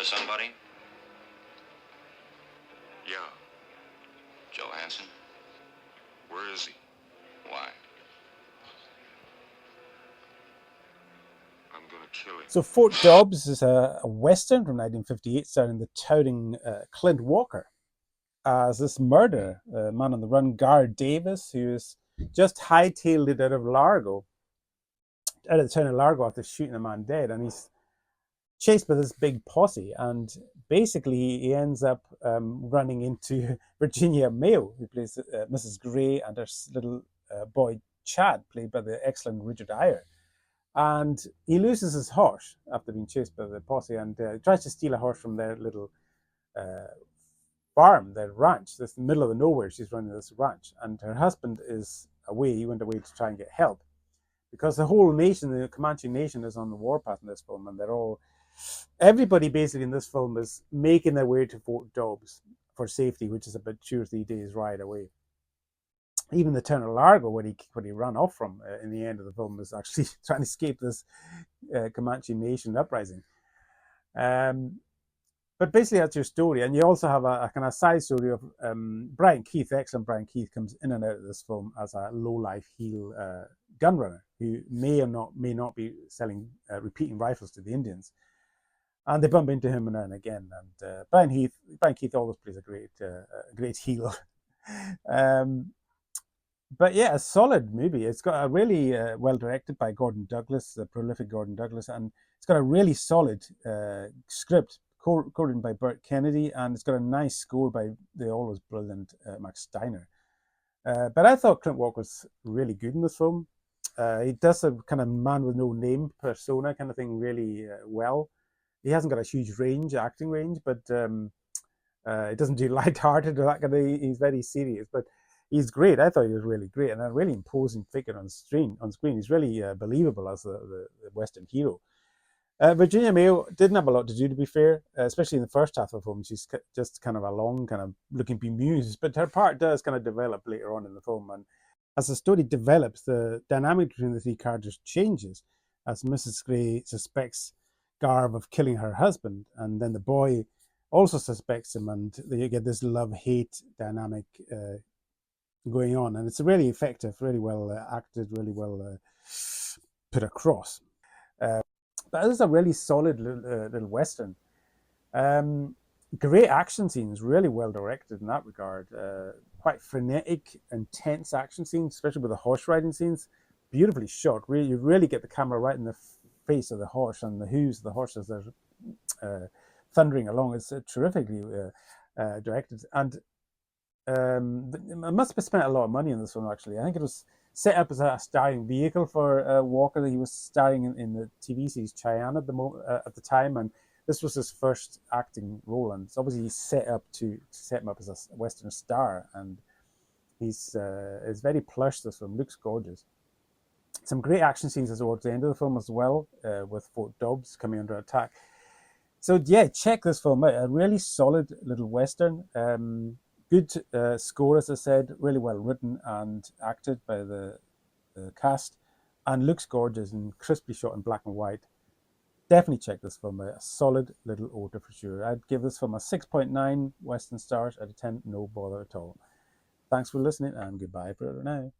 for somebody? Yeah. Johansson? Where is he? Why? I'm gonna kill him. So Fort Dobbs is a Western from 1958 starring the touting Clint Walker as this murderer, man on the run, Gar Davis, who is just hightailed it out of the town of Largo after shooting a man dead, and he's chased by this big posse, and basically he ends up running into Virginia Mayo, who plays Mrs. Gray, and her little boy Chad, played by the excellent Richard Eyre. And he loses his horse after being chased by the posse, and tries to steal a horse from their little farm, their ranch. This in the middle of the nowhere. She's running this ranch, and her husband is away. He went away to try and get help, because the whole nation, the Comanche nation, is on the warpath in this film, and everybody basically in this film is making their way to Fort Dobbs for safety, which is about 2 or 3 days ride away. Even the town of Largo, where he ran off from in the end of the film, is actually trying to escape this Comanche nation uprising. But basically that's your story, and you also have a kind of side story of Brian Keith. Excellent Brian Keith comes in and out of this film as a low-life heel gunrunner who may not be selling repeating rifles to the Indians, and they bump into him now and again. And Brian Keith always plays a great heel. But yeah, a solid movie. It's got a really well directed by Gordon Douglas, the prolific Gordon Douglas, and it's got a really solid script, co-written by Burt Kennedy, and it's got a nice score by the always brilliant Max Steiner. But I thought Clint Walker was really good in this film. He does a kind of man with no name persona kind of thing really well. He hasn't got a huge acting range, but it doesn't do light-hearted or that kind of. He's very serious, but he's great. I thought he was really great, and a really imposing figure on screen. He's really believable as the Western hero. Virginia Mayo didn't have a lot to do, to be fair, especially in the first half of the film. She's just kind of along, kind of looking bemused, but her part does kind of develop later on in the film. And as the story develops, the dynamic between the three characters changes as Mrs. Gray suspects Garv of killing her husband, and then the boy also suspects him, and you get this love-hate dynamic going on, and it's really effective, really well acted, really well put across. But this is a really solid little Western. Great action scenes, really well directed in that regard. Quite frenetic, intense action scenes, especially with the horse riding scenes. Beautifully shot. You really get the camera right in the face of the horse and the hooves of the horses that are thundering along. It's terrifically directed, and I must have spent a lot of money on this one, actually. I think it was set up as a starring vehicle for Walker. He was starring in the TV series Cheyenne at the time, and this was his first acting role. And it's obviously set him up as a Western star, and he's very plush. This film looks gorgeous. Some great action scenes towards the end of the film as well, with Fort Dobbs coming under attack. So yeah, check this film out. A really solid little Western. Good score, as I said, really well written and acted by the cast, and looks gorgeous and crisply shot in black and white. Definitely check this film out. A solid little order for sure. I'd give this film a 6.9 Western stars out of 10, no bother at all. Thanks for listening, and goodbye for now.